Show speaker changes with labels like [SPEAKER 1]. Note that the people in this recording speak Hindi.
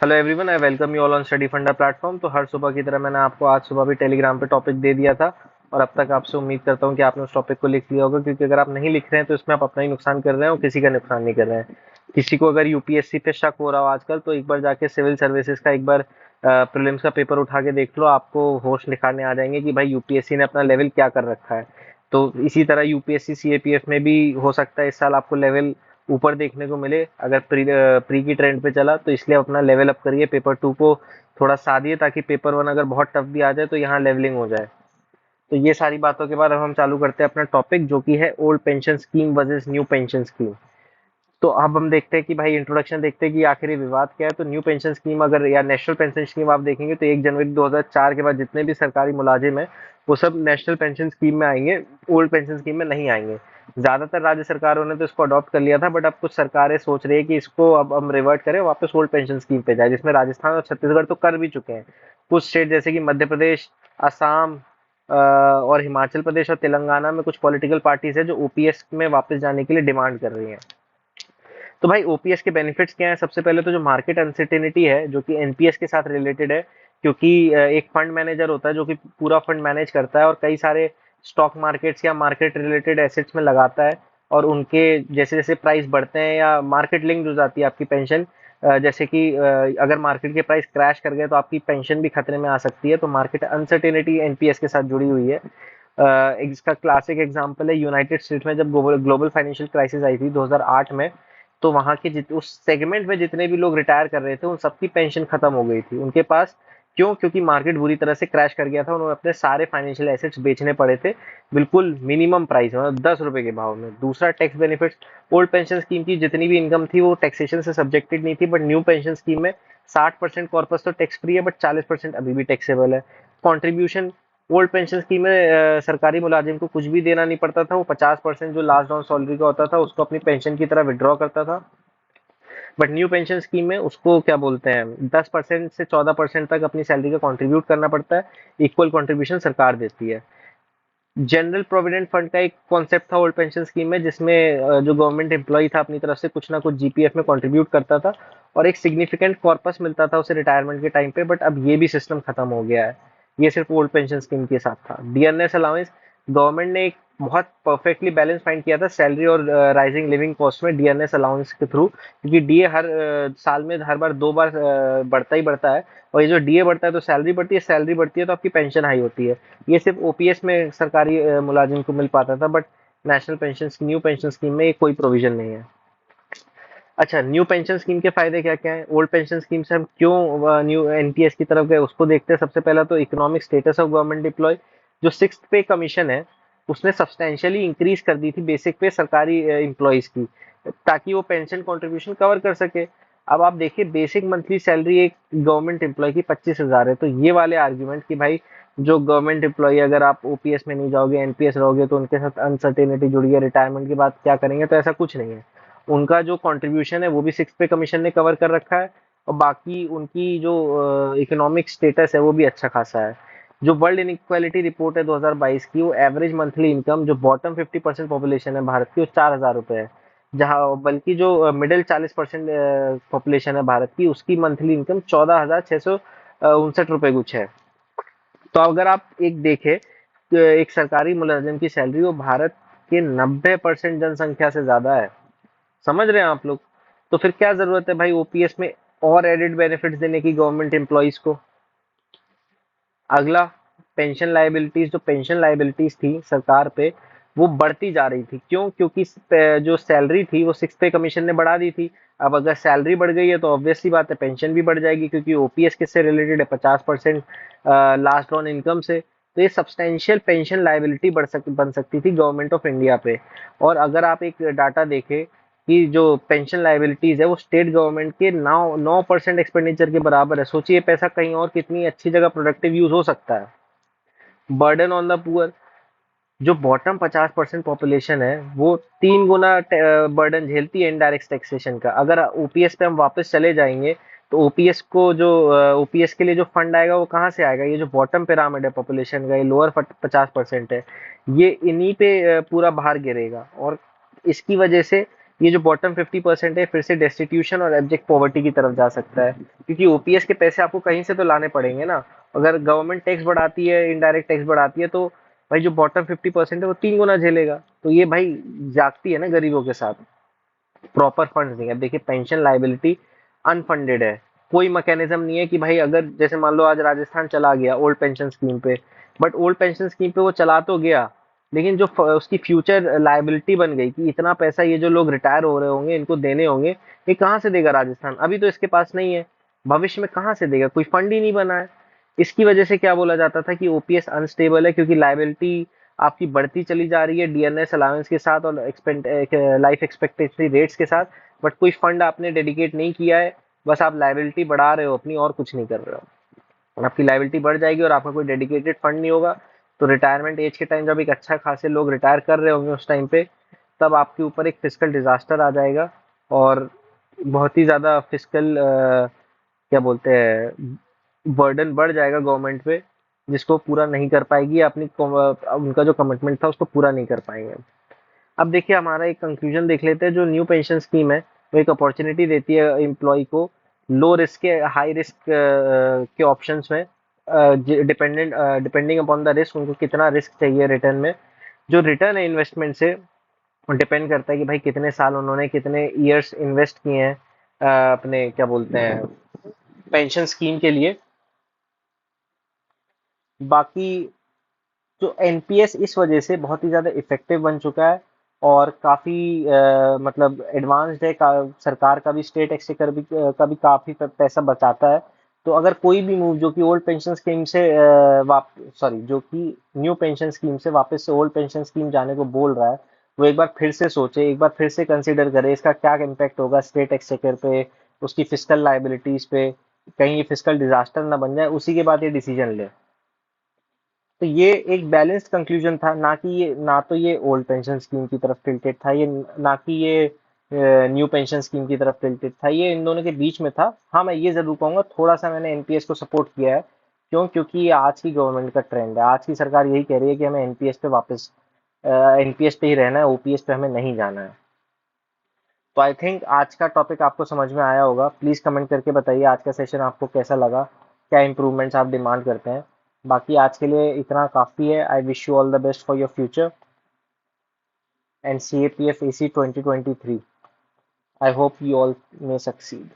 [SPEAKER 1] Hello everyone, I welcome you all on study फंडा प्लेटफॉर्म। तो हर सुबह की तरह मैंने आपको आज सुबह भी टेलीग्राम पे टॉपिक दे दिया था और अब तक आपसे उम्मीद करता हूँ कि आपने उस टॉपिक को लिख लिया होगा, क्योंकि अगर आप नहीं लिख रहे हैं तो इसमें आप अपना ही नुकसान कर रहे हैं और किसी का नुकसान नहीं कर रहे हैं। किसी को अगर यूपीएससी पे शक हो रहा हो आजकल, तो एक बार जाके सिविल सर्विसेज का एक बार प्रीलिम्स का पेपर उठा के देख लो, आपको होश निखारने आ जाएंगे कि भाई यूपीएससी ने अपना लेवल क्या कर रखा है। तो इसी तरह यूपीएससी सीएपीएफ में भी हो सकता है इस साल आपको लेवल ऊपर देखने को मिले। अगर प्री की ट्रेंड पे चला तो इसलिए अपना लेवल अप करिए, पेपर टू को थोड़ा साधिए ताकि पेपर वन अगर बहुत टफ भी आ जाए तो यहाँ लेवलिंग हो जाए। तो ये सारी बातों के बाद अब हम चालू करते हैं अपना टॉपिक, जो कि है old pension scheme versus new pension scheme. तो अब हम देखते हैं कि भाई इंट्रोडक्शन देखते हैं कि आखिर ये विवाद क्या है। तो न्यू पेंशन स्कीम अगर या नेशनल पेंशन स्कीम आप देखेंगे तो 1 जनवरी 2004 के बाद जितने भी सरकारी मुलाजिम हैं वो सब नेशनल पेंशन स्कीम में आएंगे, ओल्ड पेंशन स्कीम में नहीं आएंगे। ज्यादातर राज्य सरकारों ने तो इसको अडॉप्ट कर लिया था, बट अब कुछ सरकारें सोच रही है कि इसको अब हम रिवर्ट करें, वापस ओल्ड पेंशन स्कीम पे जाए, जिसमें राजस्थान और छत्तीसगढ़ तो कर भी चुके हैं। कुछ स्टेट जैसे कि मध्य प्रदेश, असम और हिमाचल प्रदेश और तेलंगाना में कुछ पॉलिटिकल पार्टीज है जो ओपीएस में वापस जाने के लिए डिमांड कर रही हैं। तो भाई ओपीएस के बेनिफिट्स क्या हैं? सबसे पहले तो जो मार्केट अनसर्टेनिटी है, जो कि एनपीएस के साथ रिलेटेड है, क्योंकि एक फंड मैनेजर होता है जो कि पूरा फंड मैनेज करता है और कई सारे स्टॉक मार्केट्स या मार्केट रिलेटेड एसेट्स में लगाता है। और उनके जैसे जैसे प्राइस बढ़ते हैं या मार्केट लिंक हो जाती है आपकी पेंशन, जैसे कि अगर मार्केट के प्राइस क्रैश कर गए तो आपकी पेंशन भी खतरे में आ सकती है। तो मार्केट अनसर्टेनिटी एनपीएस के साथ जुड़ी हुई है। इसका क्लासिक एग्जांपल है यूनाइटेड स्टेट्स में जब ग्लोबल फाइनेंशियल क्राइसिस आई थी 2008 में। तो वहां के उस सेगमेंट में जितने भी लोग रिटायर कर रहे थे उन सबकी पेंशन खत्म हो गई थी उनके पास। क्यों? क्योंकि मार्केट बुरी तरह से क्रैश कर गया था, उन्होंने अपने सारे फाइनेंशियल एसेट्स बेचने पड़े थे, बिल्कुल मिनिमम प्राइस मतलब 10 रुपए के भाव में। दूसरा, tax benefits. Old pension scheme की जितनी भी इनकम थी वो टैक्सेशन से सब्जेक्टेड नहीं थी, बट न्यू पेंशन स्कीम में 60% कॉर्पस तो टैक्स फ्री है, बट 40% अभी भी टैक्सेबल है। कॉन्ट्रीब्यूशन, ओल्ड पेंशन स्कीम में सरकारी मुलाजिम को कुछ भी देना नहीं पड़ता था, वो 50% जो लास्ट ऑन सैलरी का होता था उसको अपनी पेंशन की तरह विड्रॉ करता था। बट न्यू पेंशन स्कीम में उसको क्या बोलते हैं, 10% से 14% तक अपनी सैलरी का कंट्रीब्यूट करना पड़ता है। इक्वल कंट्रीब्यूशन सरकार देती है। जनरल प्रोविडेंट फंड का एक कॉन्सेप्ट था ओल्ड पेंशन स्कीम में, जिसमें जो गवर्नमेंट एम्प्लॉय था अपनी तरफ से कुछ ना कुछ जीपीएफ में कंट्रीब्यूट करता था और एक सिग्निफिकेंट कॉर्पस मिलता था उसे रिटायरमेंट के टाइम पे। बट अब ये भी सिस्टम खत्म हो गया है। ये सिर्फ ओल्ड पेंशन स्कीम के साथ था। डीएनएस अलाउंस, गवर्नमेंट ने एक बहुत परफेक्टली बैलेंस फाइंड किया था सैलरी और राइजिंग लिविंग कॉस्ट में डीएनएस अलाउंस के थ्रू, क्योंकि डीए हर साल में हर बार 2 बार बढ़ता ही बढ़ता है। और ये जो डीए बढ़ता है तो सैलरी बढ़ती है, सैलरी बढ़ती है तो आपकी पेंशन हाई होती है। ये सिर्फ ओपीएस में सरकारी मुलाजिम को मिल पाता था, but national pension new pension scheme में ये कोई प्रोविजन नहीं है। अच्छा, न्यू पेंशन स्कीम के फायदे क्या क्या हैं? ओल्ड पेंशन स्कीम से हम क्यों न्यू एनपीएस की तरफ गए उसको देखते हैं। सबसे पहला तो economic status of government employ. जो सिक्स पे कमीशन है उसने सब्सटेंशियली इंक्रीज कर दी थी बेसिक पे सरकारी एम्प्लॉयज की, ताकि वो पेंशन कंट्रीब्यूशन कवर कर सके। अब आप देखिए, बेसिक मंथली सैलरी एक गवर्नमेंट एम्प्लॉय की 25,000 है। तो ये वाले आर्ग्यूमेंट कि भाई जो गवर्नमेंट एम्प्लॉय अगर आप ओपीएस में नहीं जाओगे एनपीएस रहोगे तो उनके साथ अनसर्टेनिटी जुड़ी है, रिटायरमेंट के बाद क्या करेंगे, तो ऐसा कुछ नहीं है। उनका जो कंट्रीब्यूशन है वो भी सिक्स पे कमीशन ने कवर कर रखा है और बाकी उनकी जो इकोनॉमिक स्टेटस है वो भी अच्छा खासा है। जो वर्ल्ड इनइक्वालिटी रिपोर्ट है 2022 की, वो एवरेज मंथली इनकम जो बॉटम 50% पॉपुलेशन है भारत की वो 4,000 रुपए है। जहाँ बल्कि जो मिडिल 40% पॉपुलेशन है भारत की उसकी मंथली इनकम 14,669 रुपए कुछ है। तो अगर आप एक देखें तो एक सरकारी मुलाजिम की सैलरी वो भारत के 90% जनसंख्या से ज्यादा है। समझ रहे हैं आप लोग? तो फिर क्या जरूरत है भाई ओपीएस में और एडेड बेनिफिट्स देने की गवर्नमेंट एम्प्लॉइज को? अगला, पेंशन लायबिलिटीज। जो पेंशन लायबिलिटीज थी सरकार पे वो बढ़ती जा रही थी। क्यों? क्योंकि जो सैलरी थी वो सिक्स पे कमीशन ने बढ़ा दी थी। अब अगर सैलरी बढ़ गई है तो ऑब्वियसली बात है पेंशन भी बढ़ जाएगी, क्योंकि ओपीएस किससे रिलेटेड है? 50% लास्ट ऑन इनकम से। तो ये सब्सटेंशियल पेंशन लायबिलिटी बन सकती थी गवर्नमेंट ऑफ इंडिया पे। और अगर आप एक डाटा देखें कि जो पेंशन लायबिलिटीज है वो स्टेट गवर्नमेंट के 9% एक्सपेंडिचर के बराबर है। सोचिए पैसा कहीं और कितनी अच्छी जगह प्रोडक्टिव यूज हो सकता है। बर्डन ऑन द पुअर, जो बॉटम 50% पॉपुलेशन है वो 3 गुना बर्डन झेलती है इनडायरेक्ट टैक्सेशन का। अगर ओपीएस पे हम वापस चले जाएंगे तो ओपीएस को जो ओपीएस के लिए जो फंड आएगा वो कहाँ से आएगा? ये जो बॉटम पिरामिड है पॉपुलेशन का, ये लोअर 50% है, ये इन्हीं पे पूरा भार गिरेगा। और इसकी वजह से ये जो बॉटम 50% है फिर से डेस्टिट्यूशन और एब्जेक्ट पॉवर्टी की तरफ जा सकता है, क्योंकि ओपीएस के पैसे आपको कहीं से तो लाने पड़ेंगे ना। अगर गवर्नमेंट टैक्स बढ़ाती है, इनडायरेक्ट टैक्स बढ़ाती है, तो भाई जो बॉटम 50% है वो 3 गुना झेलेगा। तो ये भाई जागती है ना गरीबों के साथ, प्रॉपर फंड नहीं है। अब देखिए पेंशन लाइबिलिटी अनफंडेड है, कोई मैकेनिज्म नहीं है कि भाई अगर जैसे मान लो आज राजस्थान चला गया ओल्ड पेंशन स्कीम पे, बट ओल्ड पेंशन स्कीम पे वो चला तो गया, लेकिन जो उसकी फ्यूचर लाइबिलिटी बन गई कि इतना पैसा ये जो लोग रिटायर हो रहे होंगे इनको देने होंगे, ये कहाँ से देगा राजस्थान? अभी तो इसके पास नहीं है, भविष्य में कहाँ से देगा? कोई फंड ही नहीं बना है। इसकी वजह से क्या बोला जाता था कि ओपीएस अनस्टेबल है, क्योंकि लाइबिलिटी आपकी बढ़ती चली जा रही है डीएनएस अलाउंस के साथ और लाइफ एक्सपेक्टेंसी रेट्स के साथ, बट कोई फंड आपने डेडिकेट नहीं किया है, बस आप लाइबिलिटी बढ़ा रहे हो अपनी और कुछ नहीं कर रहे हो। आपकी लाइबिलिटी बढ़ जाएगी और आपका कोई डेडिकेटेड फंड नहीं होगा, तो रिटायरमेंट एज के टाइम जब एक अच्छा खासे लोग रिटायर कर रहे होंगे उस टाइम पे, तब आपके ऊपर एक फिजिकल डिजास्टर आ जाएगा और बहुत ही ज्यादा फिजिकल क्या बोलते हैं बर्डन बढ़ जाएगा गवर्नमेंट पे, जिसको पूरा नहीं कर पाएगी अपनी उनका जो कमिटमेंट था उसको पूरा नहीं कर पाएंगे। अब देखिए हमारा एक कंक्लूजन देख लेते हैं। जो न्यू पेंशन स्कीम है वो एक अपॉर्चुनिटी देती है एम्प्लॉय को लो रिस्क के हाई रिस्क के ऑप्शंस में, डिपेंडिंग अपॉन द रिस्क, उनको कितना रिस्क चाहिए रिटर्न में। जो रिटर्न है इन्वेस्टमेंट से डिपेंड करता है कि भाई कितने साल उन्होंने कितने ईयर्स इन्वेस्ट किए हैं अपने क्या बोलते हैं पेंशन स्कीम के लिए। बाकी जो एनपीएस इस वजह से बहुत ही ज़्यादा इफेक्टिव बन चुका है और काफ़ी मतलब एडवांस्ड है, सरकार का भी स्टेट एक्सचेकर भी का भी काफ़ी पैसा बचाता है। तो अगर कोई भी मूव जो कि ओल्ड पेंशन स्कीम से सॉरी जो कि न्यू पेंशन स्कीम से वापस से ओल्ड पेंशन स्कीम जाने को बोल रहा है, वो एक बार फिर से सोचे, एक बार फिर से कंसिडर करे इसका क्या इम्पैक्ट होगा स्टेट एक्सचेकर पे, उसकी फिजिकल लाइबिलिटीज पे, कहीं ये फिजिकल डिजास्टर ना बन जाए, उसी के बाद ये डिसीजन ले। तो ये एक बैलेंस्ड कंक्लूजन था, ना कि ये ना तो ये ओल्ड पेंशन स्कीम की तरफ टिल्टेड था, ये ना कि ये न्यू पेंशन स्कीम की तरफ टिल्टेड था, ये इन दोनों के बीच में था। हाँ मैं ये जरूर कहूंगा थोड़ा सा मैंने एनपीएस को सपोर्ट किया है। क्यों? क्योंकि ये आज की गवर्नमेंट का ट्रेंड है, आज की सरकार यही कह रही है कि हमें एनपीएस पे वापस एनपीएस पे ही रहना है, ओपीएस पे हमें नहीं जाना है। तो आई थिंक आज का टॉपिक आपको समझ में आया होगा। प्लीज़ कमेंट करके बताइए आज का सेशन आपको कैसा लगा, क्या इंप्रूवमेंट्स आप डिमांड करते हैं। बाकी आज के लिए इतना काफ़ी है। I wish you all the best for your future and CAPF AC 2023। I hope you all may succeed.